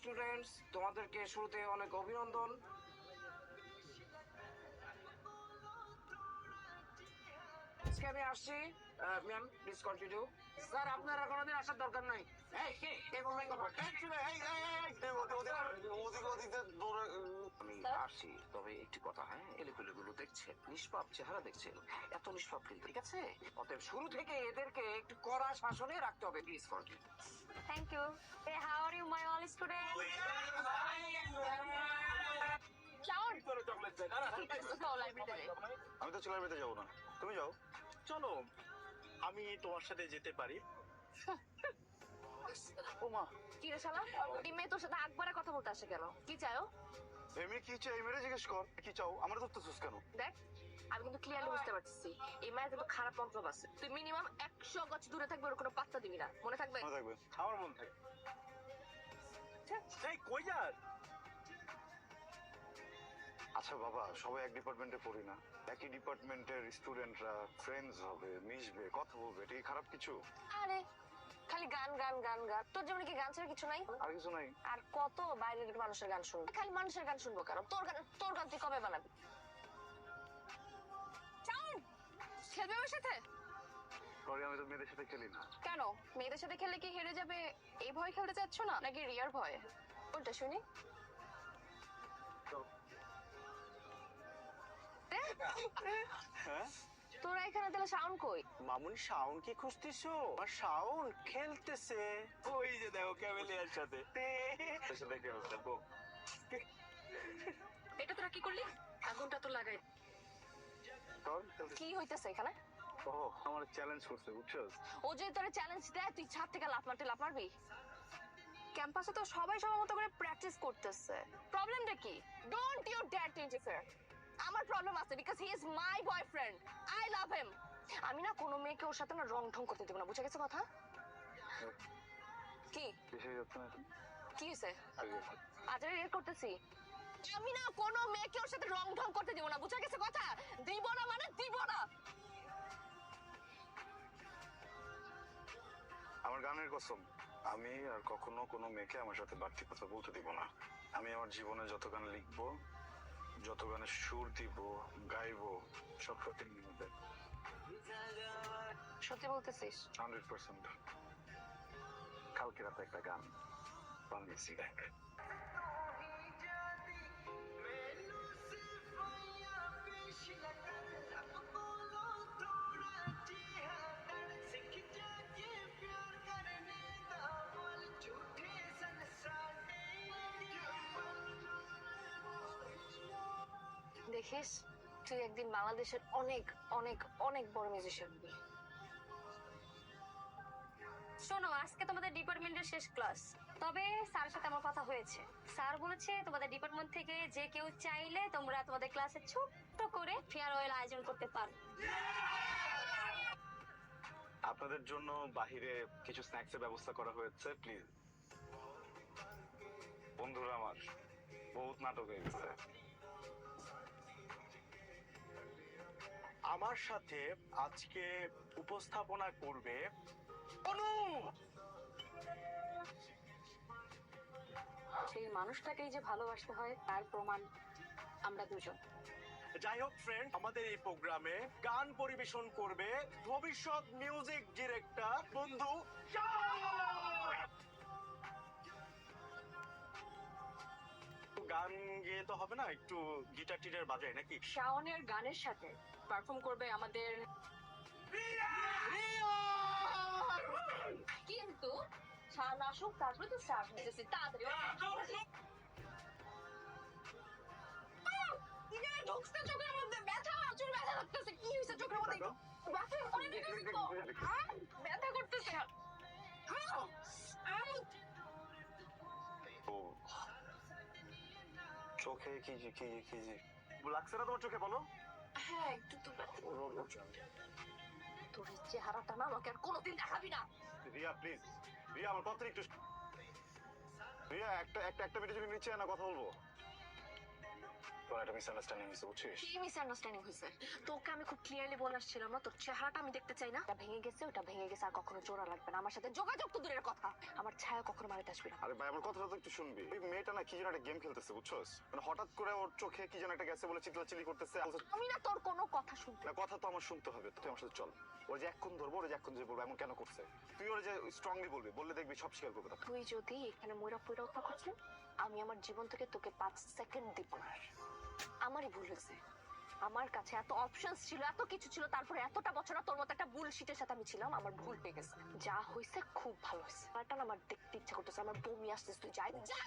Students, তোমাদেরকে শুরুতে অনেক অভিনন্দন। আজকে আমি আসছি। Ma'am please continue. স্যার আপনারা কোনোদিন আসার দরকার নাই। আমি আসছি, তবে একটি কথা, হ্যাঁ, এলেগুলো দেখছেন, নিষ্পাপ চেহারা দেখছেন, এত নিষ্পাপ কিন্তু, ঠিক আছে? অতএব শুরু থেকে এদেরকে একটু কড়া শাসনে রাখতে হবে। Please continue. Thank you. Hey, how are you, my all students? Shaun, go library. আমি তো লাইব্রেরিতে যাবো না, তুমি যাও। চলো আমি তোমার সাথে যেতে পারি। ও মা, কি রে শালা? এই মেয়ে তোর সাথে আকবারে কথা বলতে আসে কেন? কি চাও? এমনি কি চাই মেরে জিজ্ঞেস কর, কি চাও? আমার তো ধরতেছিস কেন? দেখ, আমি কিন্তু ক্লিয়ারলি বুঝতে পারছি এই মায়ের কিন্তু খারাপ মন্তব্য আছে। তুই মিনিমাম 100 গজ দূরে থাকবে, ওর কোনো পাত্তা দিবি না, মনে থাকবে? মনে থাকবে। আমার মন থাকে। এই কই যাস? আচ্ছা বাবা, সবাই এক ডিপার্টমেন্টে পড়ি না? একই ডিপার্টমেন্টের স্টুডেন্টরা ফ্রেন্ডস হবে, মিশবে, কথা বলবে, এটা কি খারাপ কিছু? আরে খালি গান গান গান গান, তোর জীবনে কি গান ছাড়া কিছু নাই? আর কিছু নাই। আর কত বাইরের মানুষের গান শুনবো? খালি মানুষের গান শুনবো কেন? তোর গান তুই কবে বানাবি? চাউন খেলবে আমার সাথে? সরি, আমি তো মেয়েদের সাথে খেলি না। কেন? মেয়েদের সাথে খেললে কি হেরে যাবে এই ভয় খেলতে চাচ্ছ না, নাকি রিয়ার ভয়? ওটা শুনি। হ্যাঁ তোরা এখানে তাহলে সাউন্ড কই? মামুনি, শাওন কি খুঁজতেছো? আর শাওন খেলতেছে ওই যে দেখো ক্যামেলিয়ার সাথে। এটা তোরা কি করলি? আগুনটা তো লাগাই। কি হইতেছে এখানে? ও আমার চ্যালেঞ্জ করছে, বুঝছো? ও যে তোরা চ্যালেঞ্জ দেয়, তুই ছাদ থেকে লাফ মারবি? ক্যাম্পাসে তো সবাই সবার মতো করে প্র্যাকটিস করতেছে, প্রবলেমটা কি? Don't you dare to interfere. আমার প্রবলেম আছে, because he is my boyfriend, I love him. আমি না কোনো মেয়েকে ওর সাথে না রং ঢং করতে দেব না, বুঝে গেছে কথা? কি কি হয়েছে? আজরে রেড করতেছি। আমি না কোনো মেয়েকে ওর সাথে রং ঢং করতে দেব না, বুঝে গেছে কথা? দিব না মানে দিব না। আমার গানের কসম, আমি আর কখনো কোনো মেয়েকে আমার সাথে বাড়তি কথা বলতে দিব না। আমি আমার জীবনে যত গান লিখবো, যত গানের সুর দিব, গাইবো, সব সত্যি মধ্যে। সত্যি বলতেছিস? 100%। কালকে রাতে একটা গান বানিয়েছি, দেখ। দেখিস, তুই একদিন বাংলাদেশের অনেক অনেক অনেক বড় মিউজিশিয়ান হবি। শোনো, আজকে তোমাদের ডিপার্টমেন্টের শেষ ক্লাস, তবে স্যারের সাথে আমার কথা হয়েছে। স্যার বলেছে তোমাদের ডিপার্টমেন্ট থেকে যে কেউ চাইলে তোমরা তোমাদের ক্লাসে ছোট্ট করে ফেয়ারওয়েল আয়োজন করতে পারো। আপনাদের জন্য বাহিরে কিছু স্ন্যাক্স এর ব্যবস্থা করা হয়েছে, প্লিজ। বন্ধুরা আমার বহুত নাটক হয়ে গেছে। আমার সাথে আজকে উপস্থাপনা করবে অনু। সেই মানুষটাকেই যে ভালোবাসতে হয় তার প্রমাণ আমরা দুজন। যাই হোক ফ্রেন্ড, আমাদের এই প্রোগ্রামে গান পরিবেশন করবে ভবিষ্যৎ মিউজিক ডিরেক্টর বন্ধু শাওন। গান গেয়ে তো হবে না, একটু গিটার টিটার বাজায় নাকি? শাওনের গানের সাথে পারফর্ম করবে আমাদের কিন্তু শাওন আসুক, তারপরে তো স্টার্ট হয়েছে তাড়াতাড়ি। ঢুকছে চোখের মধ্যে, ব্যথা, চোখ ব্যথা লাগতেছে। কি হয়েছে চোখের মধ্যে? ব্যথা করে দিতেছি তো, ব্যথা করতেছে। ও চোখে কি কি কি লাগছে না তোমার চোখে, বলো? হ্যাঁ একটু তো ব্যথা। তোর এই চেহারাটা না আমাকে আর কোনোদিন দেখাবি না। রিয়া প্লিজ, রিয়া আমার কথা একটু। রিয়া একটা একটা একটা মিনিট যদি নিচে না কথা বলবো। কোনো একটা মিসআন্ডারস্ট্যান্ডিং হয়েছে বুঝছিস? কি মিসআন্ডারস্ট্যান্ডিং হয়েছে? তোকে আমি খুব ক্লিয়ারলি বলে আসছিলাম না, তোর চেহারাটা আমি দেখতে চাই না। এটা ভেঙে গেছে, ওটা ভেঙে গেছে, আর কখনো জোড়া লাগবে না। আমার সাথে যোগাযোগ তো দূরের কথা, আমার ছায়া কখনো মারিতে আসবি না। আরে ভাই আমার কথাটা তো একটু শুনবি। ওই মেয়েটা না কি যেন একটা গেম খেলতেছে বুঝছস, মানে হঠাৎ করে ওর চোখে কি যেন একটা গেছে বলে চিল্লাচিল্লি করতেছে। আমি না তোর কোনো কথা শুনতে। না কথা তো আমার শুনতে হবে, তুই আমার সাথে চল। ওর যে এক্ষুন ধরবো, ওর যে এক্ষুন যে বলবো এমন কেন করছে, তুই ওর যে স্ট্রংলি বলবি, বললে দেখবি সব স্বীকার করবে তখন। তুই যদি এখানে ময়রা পয়রা কথা করছিস, আমি আমার জীবন থেকে তোকে 5 সেকেন্ড দিব না। আমারই ভুল হয়েছে, আমার কাছে এত অপশনস ছিল, এত কিছু ছিল, তারপরে এতটা বছর তোর মতো একটা বুলশিটের সাথে আমি ছিলাম। আমার ভুল হয়ে গেছে, যা হয়েছে খুব ভালো হয়েছে। আমার দেখতে ইচ্ছা করতেছে, আমার বমি আসতেছে, তুই যাই যা।